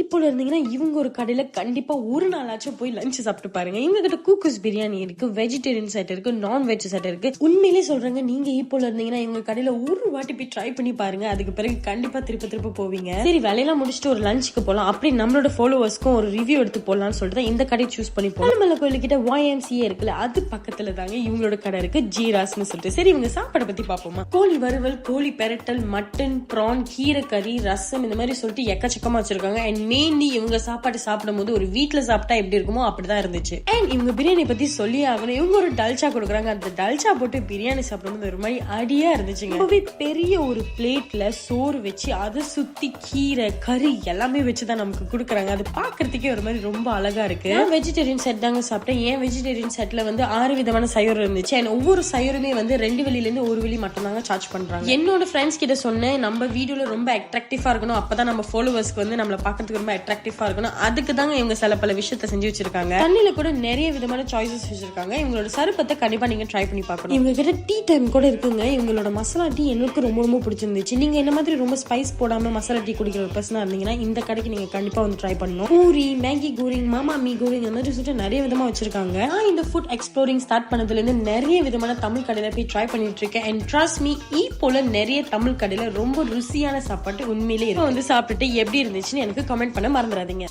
ஈப்போல இருந்தீங்கன்னா இவங்க ஒரு கடையில கண்டிப்பா ஒரு நாளாச்சும் போய் லஞ்ச் சாப்பிட்டு பாருங்க. இவங்க கிட்ட கூக்குஸ் பிரியாணி இருக்கு, வெஜிடேரியன் செட் இருக்கு, நான் வெஜ் செட் இருக்கு. உண்மையிலே சொல்றாங்க, நீங்க ஈப்போல இருந்தீங்கன்னா இவங்க கடையில ஒரு வாட்டி போய் ட்ரை பண்ணி பாருங்க. அதுக்கு பிறகு கண்டிப்பா திருப்ப போவீங்க. சரி, வேலையெல்லாம் முடிச்சுட்டு ஒரு லஞ்சுக்கு போலாம், அப்படி நம்மளோட ஃபாலோவர்ஸ்க்கும் ஒரு ரிவ்யூ எடுத்து போடலாம்னு சொல்லிட்டு இந்த கடையை சூஸ் பண்ணி போலாம். மலை கோயில் கிட்ட YMCA இருக்குல்ல, அது பக்கத்துல தாங்க இவங்களோட கடை இருக்கு, ஜீராஸ்னு சொல்லிட்டு. சரி, இவங்க சாப்பாடை பத்தி பாப்போமா. கோழி வறுவல், கோழி பெரட்டல், மட்டன், ப்ரான், கீரை கறி, ரசம், இந்த மாதிரி சொல்லிட்டு எக்கச்சக்கமா வச்சிருக்காங்க. அண்ட் மெயின்லி இவங்க சாப்பாடு சாப்பிடும் போது ஒரு வீட்டுல சாப்பிட்டா எப்படி இருக்குமோ அப்படிதான் இருந்துச்சு. அண்ட் இவங்க பிரியாணி பத்தி சொல்லி ஆகணும். இவங்க ஒரு டல்ச்சா கொடுக்குறாங்க. அந்த டல்ச்சா போட்டு பிரியாணி சாப்பிடும்போது ஒரு மாதிரி அடியா இருந்துச்சுங்க. ரொம்பவே பெரிய ஒரு பிளேட்ல சோறு வச்சு அதை சுத்தி கீரை கறி எல்லாமே வச்சுதான் நமக்கு கொடுக்குறாங்க. அது பாக்குறதுக்கே ஒரு மாதிரி ரொம்ப அழகா இருக்கு. வெஜிடேரியன் செட் தாங்க சாப்பிட்டேன். ஏன் வெஜிடேரியன் செட்ல வந்து 6 விதமான சைவம் இருந்துச்சு. அண்ட் ஒவ்வொரு சைவருமே வந்து 2 வெளியில இருந்து 1 வெளி மட்டும் தாங்க சார்ஜ் பண்றாங்க. என்னோட ஃப்ரெண்ட்ஸ் கிட்ட சொன்னேன், நம்ம வீடியோல ரொம்ப அட்ராக்டிவா இருக்கணும், அப்பதான் நம்ம ஃபாலோவர்ஸ்க்கு வந்து நம்மள பாக்கிறதுக்கு ரொம்ப அட்ராக்டிவா இருக்கணும். அதுக்கு தாங்க இவங்க பல விஷயத்த செஞ்சு வச்சிருக்காங்க. தண்ணில கூட நிறைய விதமான சாய்ஸஸ் வச்சிருக்காங்க. இவங்களோட சருப்பத்தை கண்டிப்பா நீங்க ட்ரை பண்ணி பார்க்கணும். இவங்க கிட்ட டீ டைம் கூட இருக்குங்க. இவங்களோட மசாலா டீ எனக்கு ரொம்ப பிடிச்சிருந்துச்சு. நீங்க என்ன மாதிரி ரொம்ப ஸ்பைஸ் போடாம மசாலா டீ குடிக்கிற ஒரு பர்சனா இருந்தீங்கன்னா இந்த கடைக்கு நீங்க கண்டிப்பா வந்து ட்ரை பண்ணணும். பூரி, மேகி கோரிங், மாமா மீ கோரிங், அந்த மாதிரி சொல்லிட்டு நிறைய விதமா வச்சிருக்காங்க. நான் இந்த ஃபுட் எக்ஸ்ப்ளோரிங் ஸ்டார்ட் பண்ணதுல இருந்து நிறைய விதமான தமிழ் கடையில போய் ட்ரை பண்ணிட்டு இருக்கேன். அண்ட் ட்ரஸ்ட் மீ, போல நிறைய தமிழ் கடையில ரொம்ப ருசியான சாப்பாட்டு உண்மையிலே வந்து சாப்பிட்டுட்டு எப்படி இருந்துச்சுன்னு எனக்கு கமெண்ட் பண்ண மறந்துடாதீங்க.